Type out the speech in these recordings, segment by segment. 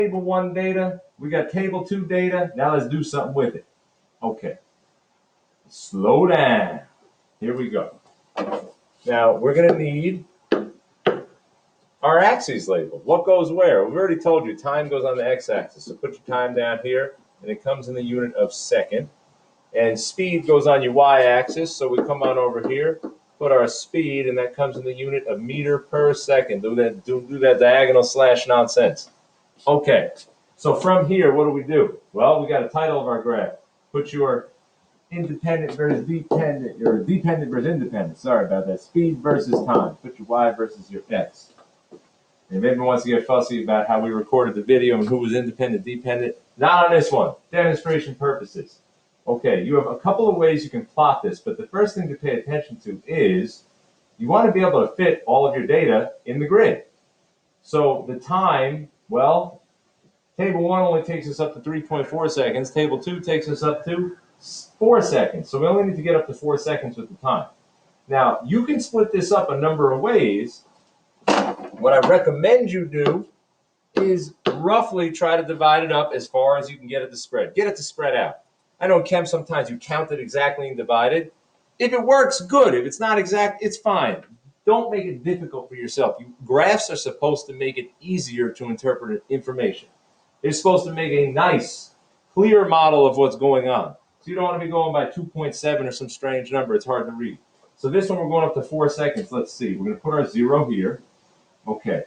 Table 1 data, we got Table 2 data. Now let's do something with it. Okay, slow down. Here we go. Now we're going to need our axes labeled. What goes where? We've already told you time goes on the x-axis. So put your time down here, and it comes in the unit of second. And speed goes on your y-axis. So we come on over here, put our speed, and that comes in the unit of meter per second. Do that diagonal slash nonsense. Okay. So from here, what do? Well, we got a title of our graph. Put your independent versus dependent, or dependent versus independent. Sorry about that. Speed versus time. Put your y versus your x. And if anyone wants to get fussy about how we recorded the video and who was independent, dependent, not on this one. Demonstration purposes. Okay, you have a couple of ways you can plot this, but the first thing to pay attention to is you want to be able to fit all of your data in the grid. So the time, well, Table 1 only takes us up to 3.4 seconds. Table 2 takes us up to 4 seconds. So we only need to get up to 4 seconds with the time. Now, you can split this up a number of ways. What I recommend you do is roughly try to divide it up as far as you can get it to spread. Get it to spread out. I know in chem sometimes you count it exactly and divide it. If it works, good. If it's not exact, it's fine. Don't make it difficult for yourself. Graphs are supposed to make it easier to interpret information. They're supposed to make a nice, clear model of what's going on. So you don't want to be going by 2.7 or some strange number. It's hard to read. So this one we're going up to 4 seconds. Let's see. We're going to put our 0 here. Okay.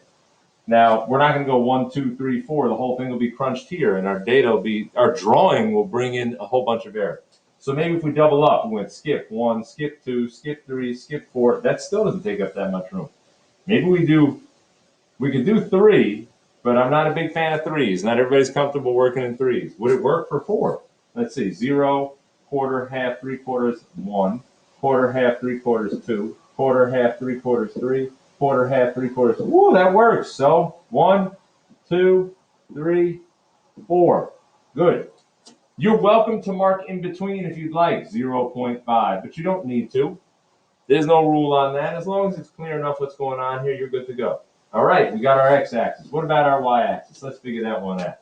Now, we're not going to go 1, 2, 3, 4. The whole thing will be crunched here, and our data will be, our drawing will bring in a whole bunch of error. So maybe if we double up, we went skip 1, skip 2, skip 3, skip 4. That still doesn't take up that much room. Maybe we could do 3, but I'm not a big fan of 3s. Not everybody's comfortable working in 3s. Would it work for 4? Let's see, 0, quarter, half, 3/4, 1, quarter, half, 3/4, 2, quarter, half, 3/4, 3, quarter, half, 3/4. Woo, that works. So 1, 2, 3, 4. Good. You're welcome to mark in between if you'd like, 0.5, but you don't need to. There's no rule on that. As long as it's clear enough what's going on here, you're good to go. All right, we got our x-axis. What about our y-axis? Let's figure that one out.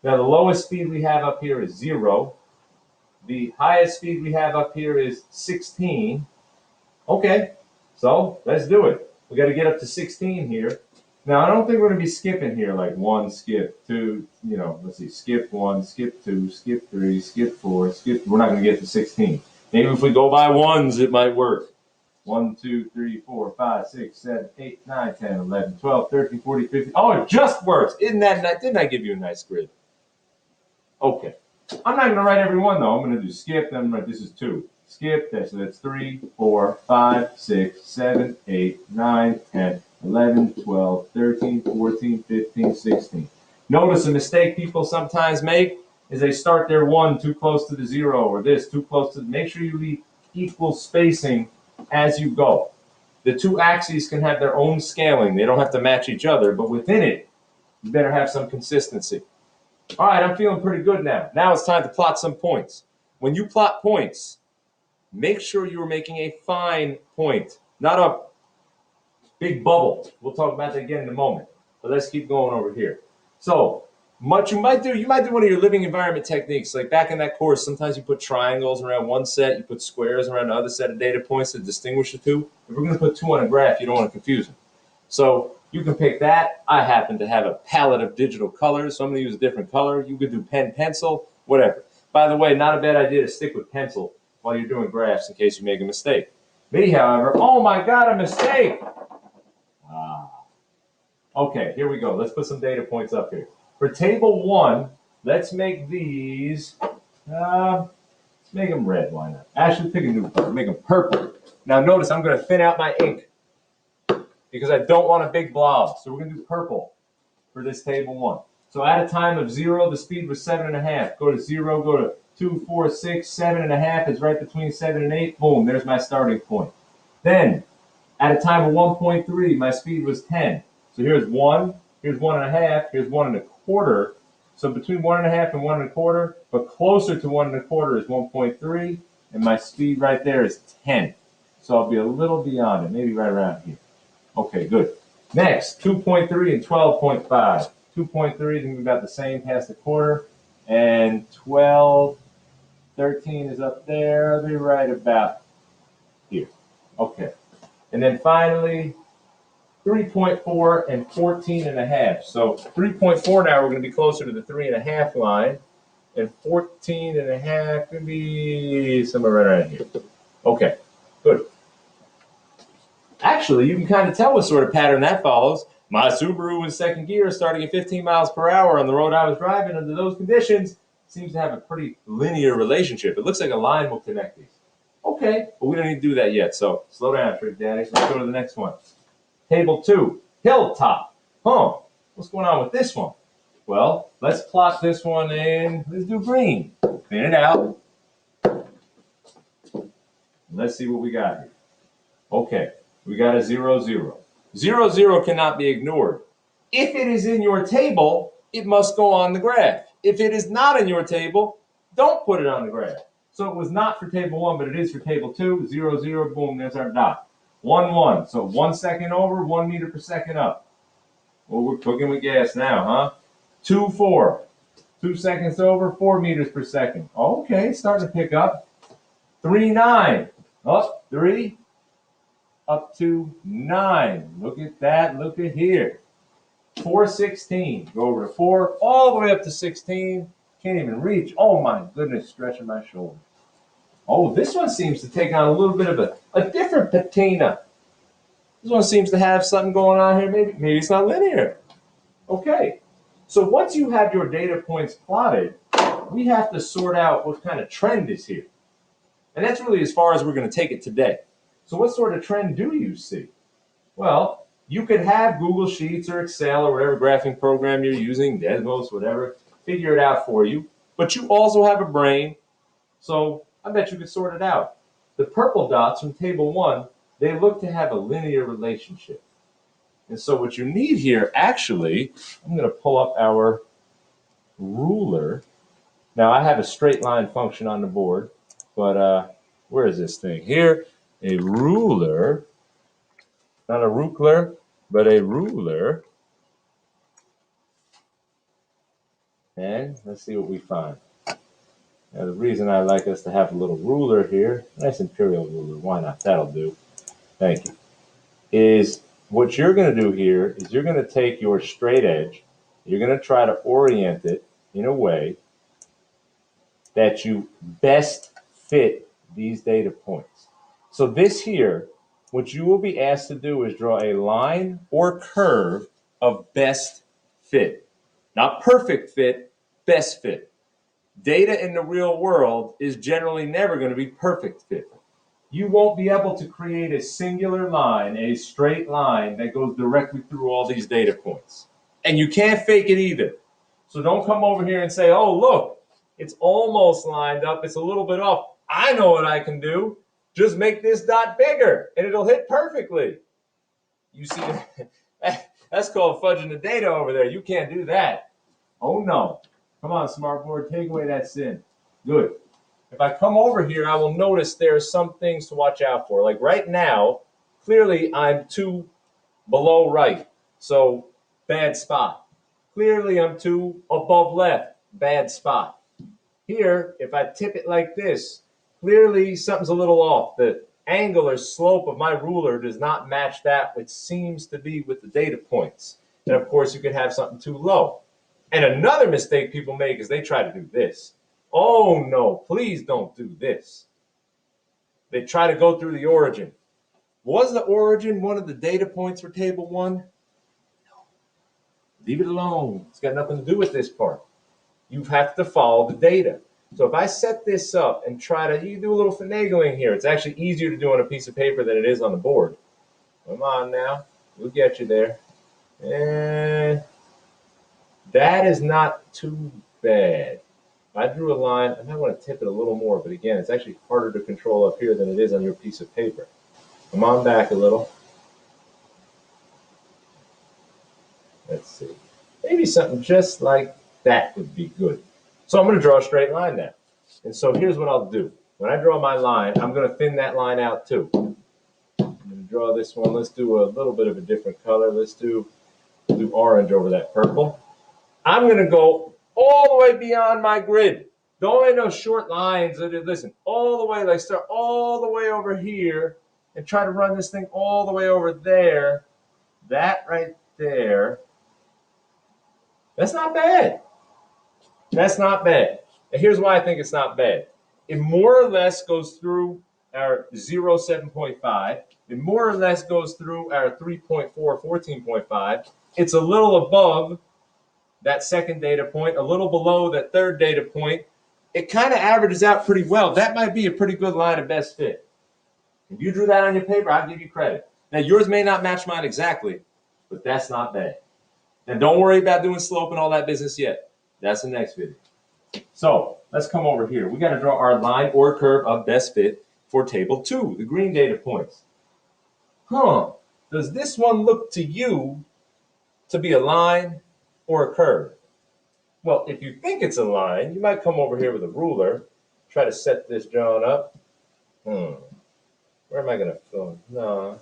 Now, the lowest speed we have up here is 0. The highest speed we have up here is 16. Okay, so let's do it. We got to get up to 16 here. Now, I don't think we're going to be skipping here like 1, skip 2, let's see, skip 1, skip 2, skip 3, skip 4, skip. We're not going to get to 16. Maybe if we go by ones, it might work. 1, 2, 3, 4, 5, 6, 7, 8, 9, 10, 11, 12, 13, 14, 15. Oh, it just works. Isn't that nice? Didn't I give you a nice grid? Okay. I'm not going to write every one, though. I'm going to do skip, then write this is 2. Skip, so that's 3, 4, 5, 6, 7, 8, 9, 10, 11, 12, 13, 14, 15, 16. Notice a mistake people sometimes make is they start their 1 too close to the 0 or this too close to. Make sure you leave equal spacing as you go. The two axes can have their own scaling. They don't have to match each other, but within it, you better have some consistency. All right, I'm feeling pretty good now. Now it's time to plot some points. When you plot points, make sure you're making a fine point, not a big bubble. We'll talk about that again in a moment. But let's keep going over here. So, what you might do one of your living environment techniques. Like back in that course, sometimes you put triangles around one set, you put squares around the other set of data points to distinguish the two. If we're going to put 2 on a graph, you don't want to confuse them. So you can pick that. I happen to have a palette of digital colors, so I'm going to use a different color. You could do pen, pencil, whatever. By the way, not a bad idea to stick with pencil while you're doing graphs in case you make a mistake. Me, however, oh my God, a mistake! Okay, here we go. Let's put some data points up here. For table 1, let's make these, let's make them red, why not? Actually, pick a new color, make them purple. Now notice I'm going to thin out my ink because I don't want a big blob. So we're going to do purple for this table 1. So at a time of 0, the speed was 7.5. Go to 0, go to 2, 4, 6, 7.5 is right between 7 and 8. Boom, there's my starting point. Then, at a time of 1.3, my speed was 10. So here's 1, here's 1.5, here's 1.25. So between 1.5 and 1.25, but closer to 1.25 is 1.3, and my speed right there is 10. So I'll be a little beyond it, maybe right around here. Okay, good. Next, 2.3 and 12.5. 2.3 is going to be about the same past the quarter. And 12, 13 is up there. I'll be right about here. Okay. And then finally, 3.4 and 14 and a half. So 3.4 now we're going to be closer to the 3.5 line. And 14 and a half going to be somewhere right around here. Okay, good. Actually, you can kind of tell what sort of pattern that follows. My Subaru in second gear, starting at 15 miles per hour on the road I was driving under those conditions, seems to have a pretty linear relationship. It looks like a line will connect these. Okay, but we don't need to do that yet, so slow down, Trick Daddy. Let's go to the next one. Table 2, hilltop. What's going on with this one? Well, let's plot this one in. Let's do green. Clean it out. Let's see what we got here. Okay, we got a 0, 0. 0, 0 cannot be ignored. If it is in your table, it must go on the graph. If it is not in your table, don't put it on the graph. So it was not for table 1, but it is for table 2. 0, 0, boom, there's our dot. 1, 1, so 1 second over, 1 meter per second up. Well, we're cooking with gas now, huh? 2, 4, 2 seconds over, 4 meters per second. Okay, starting to pick up. 3, 9, up, 3, up to 9. Look at that, look at here. 4, 16, go over to 4, all the way up to 16. Can't even reach. Oh my goodness, stretching my shoulder. Oh, this one seems to take on a little bit of a different patina. This one seems to have something going on here. Maybe it's not linear. Okay, so once you have your data points plotted, we have to sort out what kind of trend is here. And that's really as far as we're going to take it today. So what sort of trend do you see? Well, you could have Google Sheets or Excel or whatever graphing program you're using, Desmos, whatever, figure it out for you. But you also have a brain, so I bet you could sort it out. The purple dots from table 1, they look to have a linear relationship. And so what you need here, actually, I'm going to pull up our ruler. Now, I have a straight line function on the board, but where is this thing? Here, a ruler, not a rukler, but a ruler. And let's see what we find. Now, the reason I like us to have a little ruler here, nice imperial ruler, why not? That'll do. Thank you. Is what you're going to do here is you're going to take your straight edge, you're going to try to orient it in a way that you best fit these data points. So this here, what you will be asked to do is draw a line or curve of best fit. Not perfect fit, best fit. Data in the real world is generally never going to be perfect fit. You won't be able to create a singular line, a straight line that goes directly through all these data points. And you can't fake it either. So don't come over here and say, oh, look, it's almost lined up. It's a little bit off. I know what I can do. Just make this dot bigger and it'll hit perfectly. You see, that's called fudging the data over there. You can't do that. Oh, no. Come on, smartboard, take away that sin. Good. If I come over here, I will notice there are some things to watch out for. Like right now, clearly I'm too below right, so bad spot. Clearly I'm too above left, bad spot. Here, if I tip it like this, clearly something's a little off. The angle or slope of my ruler does not match that which seems to be with the data points. And of course, you could have something too low. And another mistake people make is they try to do this. Oh no, please don't do this. They try to go through the origin. Was the origin one of the data points for table 1? No. Leave it alone. It's got nothing to do with this part. You have to follow the data. So if I set this up and you do a little finagling here. It's actually easier to do on a piece of paper than it is on the board. Come on now. We'll get you there. And that is not too bad. I drew a line. I might want to tip it a little more, but again, it's actually harder to control up here than it is on your piece of paper. Come on back a little. Let's see. Maybe something just like that would be good. So I'm going to draw a straight line now. And so here's what I'll do. When I draw my line, I'm going to thin that line out too. I'm going to draw this one. Let's do a little bit of a different color. Let's do orange over that purple. I'm going to go all the way beyond my grid. Don't let no short lines. Listen, all the way, like start all the way over here and try to run this thing all the way over there. That right there, that's not bad. That's not bad. And here's why I think it's not bad. It more or less goes through our 7.5. It more or less goes through our 3.4, 14.5. It's a little above that second data point, a little below that third data point. It kind of averages out pretty well. That might be a pretty good line of best fit. If you drew that on your paper, I'll give you credit. Now, yours may not match mine exactly, but that's not bad. And don't worry about doing slope and all that business yet. That's the next video. So let's come over here. We got to draw our line or curve of best fit for table 2, the green data points. Does this one look to you to be a line or a curve? Well, if you think it's a line, you might come over here with a ruler, try to set this John up. Where am I going to fill? No.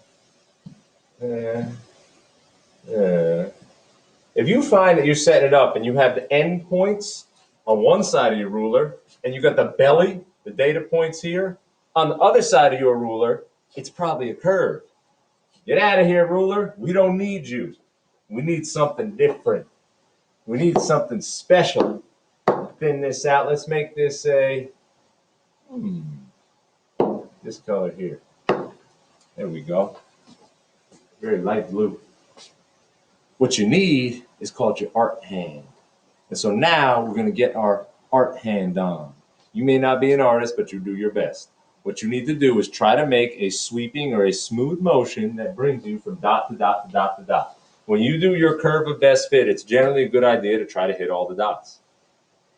If you find that you're setting it up and you have the end points on one side of your ruler and you got the belly, the data points here, on the other side of your ruler, it's probably a curve. Get out of here, ruler. We don't need you. We need something different. We need something special. Thin this out. Let's make this a this color here. There we go. Very light blue. What you need is called your art hand. And so now we're going to get our art hand on. You may not be an artist, but you do your best. What you need to do is try to make a sweeping or a smooth motion that brings you from dot to dot to dot to dot. When you do your curve of best fit, it's generally a good idea to try to hit all the dots.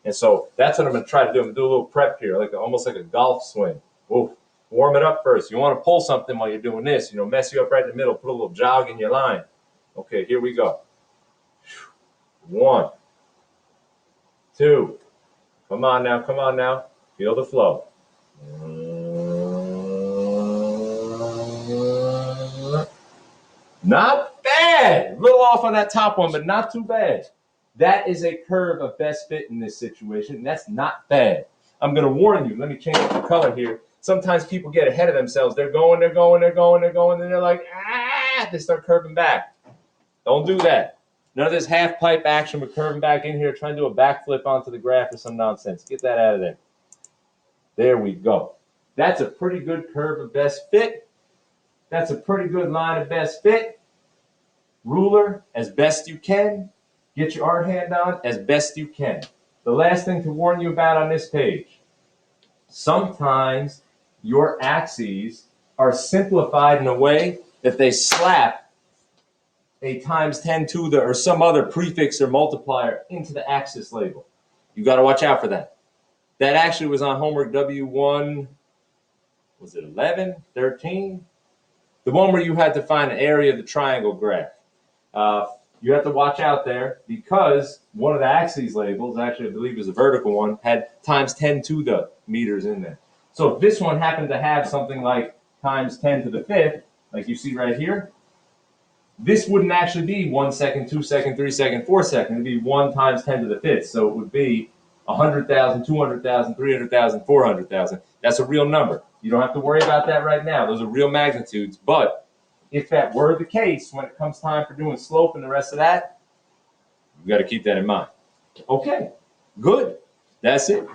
And so that's what I'm going to try to do. I'm going to do a little prep here, almost like a golf swing. Whoa. Warm it up first. You want to pull something while you're doing this, mess you up right in the middle, put a little jog in your line. Okay, here we go. 1, 2. Come on now. Feel the flow. Not bad. A little off on that top one, but not too bad. That is a curve of best fit in this situation. That's not bad. I'm going to warn you. Let me change the color here. Sometimes people get ahead of themselves. They're going, and they're like, they start curving back. Don't do that. None of this half pipe action with curving back in here, trying to do a backflip onto the graph or some nonsense. Get that out of there. There we go. That's a pretty good curve of best fit. That's a pretty good line of best fit. Ruler as best you can. Get your art hand on as best you can. The last thing to warn you about on this page. Sometimes your axes are simplified in a way that they slap a times 10 to the or some other prefix or multiplier into the axis label. You got to watch out for that. That actually was on homework W1, was it 11, 13? The one where you had to find the area of the triangle graph. You have to watch out there because one of the axes labels, actually I believe it was a vertical one, had times 10 to the meters in there. So if this one happened to have something like times 10 to the 5th, like you see right here, this wouldn't actually be 1 second, 2 second, 3 second, 4 second. It'd be 1 times 10 to the 5th. So it would be 100,000, 200,000, 300,000, 400,000. That's a real number. You don't have to worry about that right now. Those are real magnitudes. But if that were the case, when it comes time for doing slope and the rest of that, you got to keep that in mind. Okay, good. That's it.